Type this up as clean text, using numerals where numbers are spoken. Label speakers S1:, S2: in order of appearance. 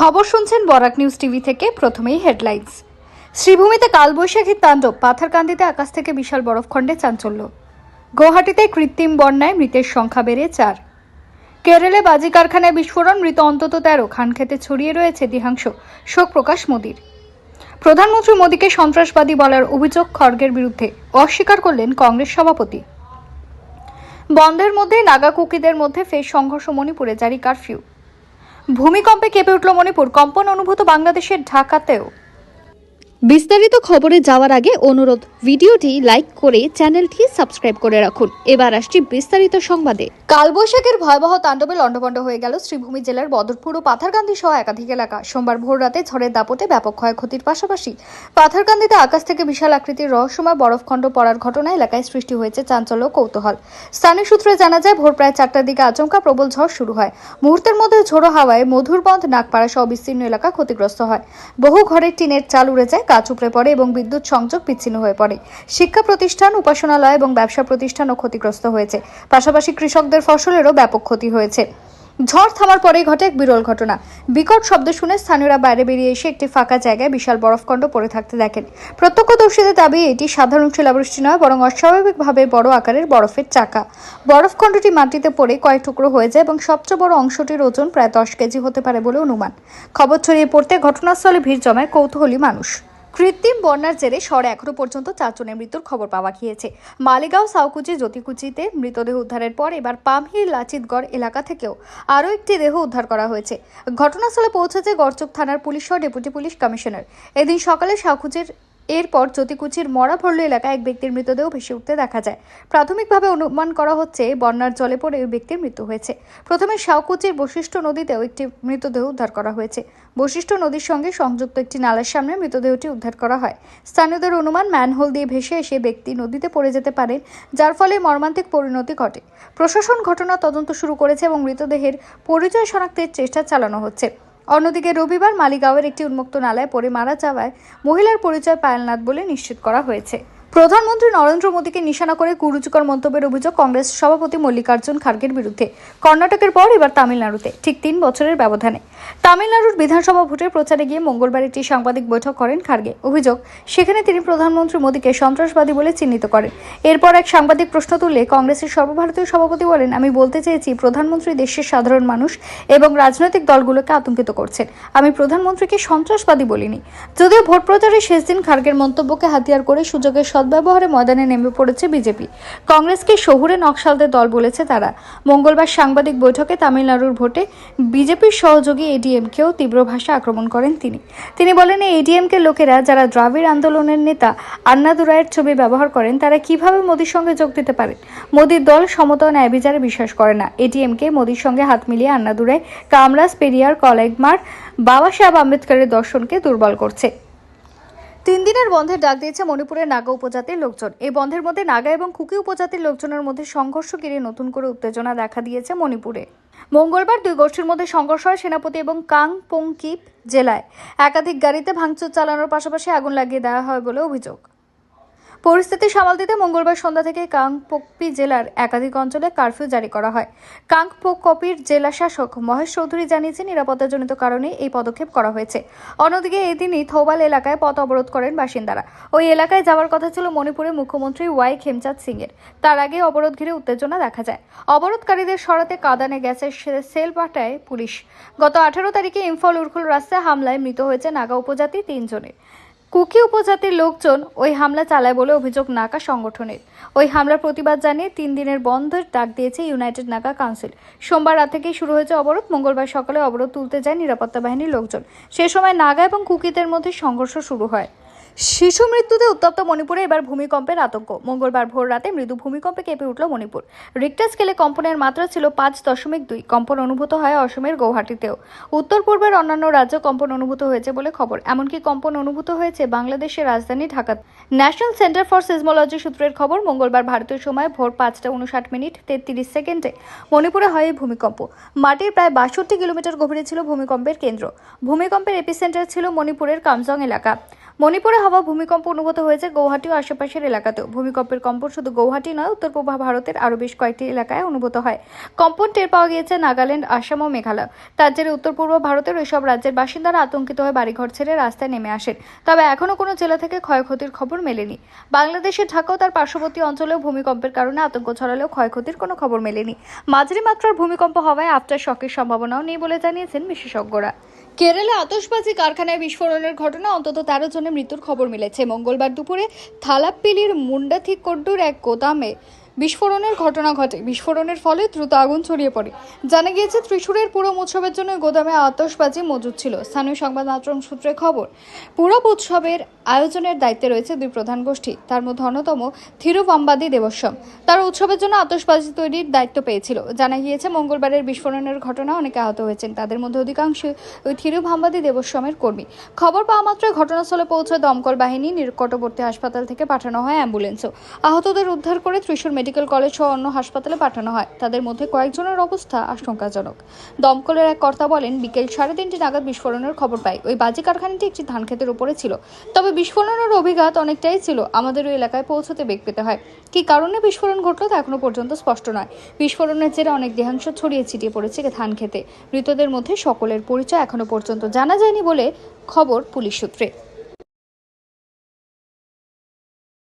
S1: খবর শুনছেন Barak news TV থেকে। প্রথমেই হেডলাইন্স। শ্রীভূমিতে কালবৈশাখীর তাণ্ডব, পাথারকান্দিতে আকাশ থেকে বিশাল বরফখণ্ডে চাঞ্চল্য। গুয়াহাটিতে কৃত্রিম বন্যায় মৃতের সংখ্যা বেড়ে 4। কেরলে বাজি কারখানায় বিস্ফোরণ, মৃত অন্তত 13। খানক্ষেতে ছড়িয়ে রয়েছে দেহাংশ, শোক প্রকাশ মোদির। প্রধানমন্ত্রী মোদীকে সন্ত্রাসবাদী বলার অভিযোগ খড়গের বিরুদ্ধে, অস্বীকার করলেন কংগ্রেস সভাপতি। বন্ধের মধ্যে নাগা কুকিদের মধ্যে ফের সংঘর্ষ, মণিপুরে জারি কারফিউ। ভূমিকম্পে কেঁপে উঠল মণিপুর, কম্পন অনুভূত বাংলাদেশের ঢাকাতেও। বিস্তারিত খবরে যাওয়ার আগে অনুরোধ, ভিডিওটি লাইক করে চ্যানেলটি সাবস্ক্রাইব করে রাখুন। এবার আসছি বিস্তারিত সংবাদে। কালবৈশাখীর ভয়াবহ তাণ্ডবে লণ্ডভণ্ড হয়ে গেল শ্রীভূমি জেলার বদরপুর ও পাথারকান্দি সহ একাধিক এলাকা। সোমবার ভোর রাতে ঝড়ের দাপটে ব্যাপক ক্ষয়ক্ষতির পাশাপাশি পাথারকান্দিতে আকাশ থেকে বিশাল আকৃতির রহস্যময় বরফখণ্ড পড়ার ঘটনায় এলাকায় সৃষ্টি হয়েছে চাঞ্চল্য ও কৌতূহল। স্থানীয় সূত্রে জানা যায়, ভোর প্রায় 4টার দিকে আচমকা প্রবল ঝড় শুরু হয়। মুহূর্তের মধ্যে ঝোড়ো হাওয়ায় মধুরবন্ধ, নাগপাড়া সহ বিস্তীর্ণ এলাকা ক্ষতিগ্রস্ত হয়। বহু ঘরের টিনের চাল উড়ে যায়, গাছ উপড়ে পড়ে এবং বিদ্যুৎ সংযোগ বিচ্ছিন্ন হয়ে পড়ে। শিক্ষা প্রতিষ্ঠান, উপাসনালয় এবং ব্যবসা প্রতিষ্ঠানও ক্ষতিগ্রস্ত হয়েছে। পাশাপাশি কৃষকদের ফসলেরও ব্যাপক ক্ষতি হয়েছে। ঝড় থামার পরেই ঘটে এক বিরল ঘটনা। বিকট শব্দ শুনে স্থানীয়রা বাইরে বেরিয়ে এসে একটি ফাঁকা জায়গায় বিশাল বরফখণ্ড পড়ে থাকতে দেখেন। প্রত্যক্ষদর্শীদের দাবি, এটি সাধারণ শিলাবৃষ্টি নয়, বরং অস্বাভাবিকভাবে বড় আকারের বরফের চাকা। বরফখণ্ডটি মাটিতে পড়ে কয়েক টুকরো হয়ে যায় এবং সবচেয়ে বড় অংশটির ওজন প্রায় 10 কেজি হতে পারে বলে অনুমান। খবর ছড়িয়ে পড়তে ঘটনাস্থলে ভিড় জমায় কৌতূহলী মানুষ। কৃত্রিম বন্যার জেরে শহরে এখনো পর্যন্ত 4 জনের মৃত্যুর খবর পাওয়া গিয়েছে। মালিগাঁও, সাউকুচি, জ্যোতিকুচিতে মৃতদেহ উদ্ধারের পর এবার পামহির লাচিতগড় এলাকা থেকেও আরও একটি দেহ উদ্ধার করা হয়েছে। ঘটনাস্থলে পৌঁছেছে গড়চুক থানার পুলিশ সহ ডেপুটি পুলিশ কমিশনার। এদিন সকালে সাউকুচির, এরপর জ্যোতিকুচির মরাভল্লু এলাকায় এক ব্যক্তির মৃতদেহ ভেসে উঠতে দেখা যায়। প্রাথমিকভাবে অনুমান করা হচ্ছে বন্যার জলে পড়ে ওই ব্যক্তির মৃত্যু হয়েছে। প্রথমে সাউকুচির বশিষ্ঠ নদীতেও একটি মৃতদেহ উদ্ধার করা হয়েছে। বশিষ্ঠ নদীর সঙ্গে সংযুক্ত একটি নালার সামনে মৃতদেহটি উদ্ধার করা হয়। স্থানীয়দের অনুমান, ম্যানহোল দিয়ে ভেসে এসে ব্যক্তি নদীতে পড়ে যেতে পারেন, যার ফলে মর্মান্তিক পরিণতি ঘটে। প্রশাসন ঘটনা তদন্ত শুরু করেছে এবং মৃতদেহের পরিচয় শনাক্তের চেষ্টা চালানো হচ্ছে। অন্যদিকে রবিবার মালিগাঁওয়ের একটি উন্মুক্ত নালায় পড়ে মারা যাওয়ায় মহিলার পরিচয় পায়েলনাথ বলে নিশ্চিত করা হয়েছে। প্রধানমন্ত্রী নরেন্দ্র মোদীকে নিশানা করে কুরুচিকর মন্তব্যের অভিযোগ কংগ্রেস সভাপতি মল্লিকার্জুন খার্গের বিরুদ্ধে। কর্ণাটকের পর এবার তামিলনাড়ুতে, ঠিক 3 বছরের ব্যবধানে। তামিলনাড়ুর বিধানসভা ভোটের প্রচারে গিয়ে মঙ্গলবার একটি সাংবাদিক বৈঠক করেন খার্গে। অভিযোগ, সেখানে তিনি প্রধানমন্ত্রী মোদীকে সন্ত্রাসবাদী বলে চিহ্নিত করেন। এরপর এক সাংবাদিক প্রশ্ন তুললে কংগ্রেসের সর্বভারতীয় সভাপতি বলেন, আমি বলতে চেয়েছি, প্রধানমন্ত্রী দেশের সাধারণ মানুষ এবং রাজনৈতিক দলগুলোকে আতঙ্কিত করছেন। আমি প্রধানমন্ত্রীকে সন্ত্রাসবাদী বলিনি। যদিও ভোট প্রচারের শেষ দিন খার্গের মন্তব্যকে হাতিয়ার করে সুযোগের সদ্ব্যবহারে ময়দানে নেমে পড়েছে বিজেপি। কংগ্রেসকে শহুরে নকশালদের দল বলেছে তারা। মঙ্গলবার সাংবাদিক বৈঠকে তামিলনাড়ুর ভোটে বিজেপির সহযোগী এডিএমকেও তীব্র ভাষায় আক্রমণ করেন তিনি বলেন, এই এডিএমকে লোকেরা যারা দ্রাবিড় আন্দোলনের নেতা আন্নাদুরাইয়ের ছবি ব্যবহার করেন, তারা কিভাবে মোদীর সঙ্গে যোগ দিতে পারেন? মোদীর দল সমতা ও ন্যায় বিচারে বিশ্বাস করে না। এডিএমকে মোদীর সঙ্গে হাত মিলিয়ে আন্নাদুরাই, কামরাজ, পেরিয়ার, কলেগমার, বাবা সাহেব আম্বেদকরের দর্শনকে দুর্বল করছে। 3 দিনের বন্ধের ডাক দিয়েছে মণিপুরের নাগা উপজাতির লোকজন। এই বন্ধের মধ্যে নাগা এবং কুকি উপজাতির লোকজনের মধ্যে সংঘর্ষ ঘিরে নতুন করে উত্তেজনা দেখা দিয়েছে মণিপুরে। মঙ্গলবার 2 গোষ্ঠীর মধ্যে সংঘর্ষ হয় সেনাপতি এবং কাংপোংকিপ জেলায়। একাধিক গাড়িতে ভাঙচুর চালানোর পাশাপাশি আগুন লাগিয়ে দেওয়া হয় বলে অভিযোগ। পরিস্থিতি সামাল দিতে মঙ্গলবার সন্ধ্যা থেকে কাংপোকপি জেলার একাধিক অঞ্চলে কারফিউ জারি করা হয়। কাংপোকপির জেলা শাসক মহেশ চৌধুরী জানিয়েছেন, নিরাপত্তাজনিত কারণে এই পদক্ষেপ করা হয়েছে। অন্যদিকে এদিনই থৌবাল এলাকায় পথ অবরোধ করেন বাসিন্দারা। ওই এলাকায় যাওয়ার কথা ছিল মুখ্যমন্ত্রী ওয়াই খেমচাঁদ সিং এর। তার আগে অবরোধ ঘিরে উত্তেজনা দেখা যায়। অবরোধকারীদের সরাতে কাঁদানে গ্যাসের সেল পাঠায় পুলিশ। গত 18 তারিখে ইম্ফল উরখুল রাস্তায় হামলায় মৃত হয়েছে নাগা উপজাতি 3 জনের। কুকি উপজাতির লোকজন ওই হামলা চালায় বলে অভিযোগ নাগা সংগঠনের। ওই হামলার প্রতিবাদ জানিয়ে 3 দিনের বন্ধের ডাক দিয়েছে ইউনাইটেড নাগা কাউন্সিল। সোমবার রাত থেকেই শুরু হয়েছে অবরোধ। মঙ্গলবার সকালে অবরোধ তুলতে যায় নিরাপত্তা বাহিনীর লোকজন। সে সময় নাগা এবং কুকিদের মধ্যে সংঘর্ষ শুরু হয়। শিশু মৃত্যুতে উত্তপ্ত মণিপুরে এবার ভূমিকম্পের আতঙ্ক। মঙ্গলবার ভোর রাতে মৃদু ভূমিকম্পে কেঁপে উঠল মণিপুর। রিক্টার স্কেলে কম্পনের মাত্রা ছিল 5.2। কম্পন অনুভূত হয় অসমের গৌহাটিতেও। উত্তর পূর্বের অন্যান্য রাজ্য কম্পন অনুভূত হয়েছে বলে খবর। এমনকি কম্পন অনুভূত হয়েছে বাংলাদেশের রাজধানী Dhaka. National centre for seismology সূত্রের খবর, মঙ্গলবার ভারতীয় সময় ভোর 5:59 মণিপুরে হয় এই ভূমিকম্প। মাটির প্রায় 62 কিলোমিটার গভীরে ছিল ভূমিকম্পের কেন্দ্র। ভূমিকম্পের এপিসেন্টার ছিল মণিপুরের কামজং এলাকা। মণিপুরে হওয়া ভূমিকম্প অনুভূত হয়েছে গৌহাটি ও আশেপাশের এলাকাতেও। ভূমিকম্পের কম্পন শুধু গৌহাটি নয়, উত্তর পূর্ব ভারতের আরও বেশ কয়েকটি এলাকায় অনুভূত হয়। কম্পন টের পাওয়া গিয়েছে নাগাল্যান্ড, আসাম ও মেঘালয়। তার জেরে উত্তর পূর্ব ভারতের ওইসব রাজ্যের বাসিন্দারা আতঙ্কিত হয়ে বাড়িঘর ছেড়ে রাস্তায় নেমে আসেন। তবে এখনও কোনো জেলা থেকে ক্ষয়ক্ষতির খবর মেলেনি। বাংলাদেশের ঢাকা ও তার পার্শ্ববর্তী অঞ্চলেও ভূমিকম্পের কারণে আতঙ্ক ছড়ালেও ক্ষয়ক্ষতির কোনো খবর মেলেনি। মাঝারি মাত্রার ভূমিকম্প হওয়ায় আফটার শকের সম্ভাবনাও নেই বলে জানিয়েছেন বিশেষজ্ঞরা। কেরলে আতশবাজি কারখানায় বিস্ফোরণের ঘটনা অন্তত 13 জনের মৃত্যুর খবর মিলেছে। মঙ্গলবার দুপুরে থালাপ্পিলির মুন্ডাথিকোড্ডুর এক গোদামে বিস্ফোরণের ঘটনা ঘটে। বিস্ফোরণের ফলে দ্রুত আগুন ছড়িয়ে পড়ে। জানা গিয়েছে ত্রিশূরের পুরম উৎসবের জন্য গোদামে আতশবাজি মজুদ ছিল। স্থানীয় সংবাদ মাধ্যম সূত্রে খবর, পুরম উৎসবের আয়োজনের দায়িত্বে রয়েছে দুই প্রধান গোষ্ঠী। তার মধ্যে অন্যতম থিরুভাম্বাদি দেবস্বম। তারা উৎসবের জন্য আতশবাজি তৈরির দায়িত্ব পেয়েছিল। জানা গিয়েছে মঙ্গলবারের বিস্ফোরণের ঘটনা অনেকে আহত হয়েছেন। তাদের মধ্যে অধিকাংশ ওই থিরুভাম্বাদি দেবস্বমের কর্মী। খবর পাওয়া মাত্রই ঘটনাস্থলে পৌঁছায় দমকল বাহিনী। নিকটবর্তী হাসপাতাল থেকে পাঠানো হয় অ্যাম্বুলেন্সও। আহতদের উদ্ধার করে ত্রিশূর মেডিকেল কলেজ সহ অন্য হাসপাতালে পাঠানো হয়। তাদের মধ্যে কয়েকজনের অবস্থা আশঙ্কাজনক। দমকলের এক কর্তা বলেন, বিকেল 3:30 নাগাদ বিস্ফোরণের খবর পাই। ওই বাজি কারখানাটি একটি ধান ক্ষেতের উপরে ছিল। তবে বিস্ফোরণের অভিঘাত অনেকটাই ছিল। আমাদের ওই এলাকায় পৌঁছতে বেগ পেতে হয়। কী কারণে বিস্ফোরণ ঘটল তা এখনো পর্যন্ত স্পষ্ট নয়। বিস্ফোরণের জেরে অনেক দেহাংশ ছড়িয়ে ছিটিয়ে পড়েছে ধান খেতে। মৃতদের মধ্যে সকলের পরিচয় এখনো পর্যন্ত জানা যায়নি বলে খবর পুলিশ সূত্রে।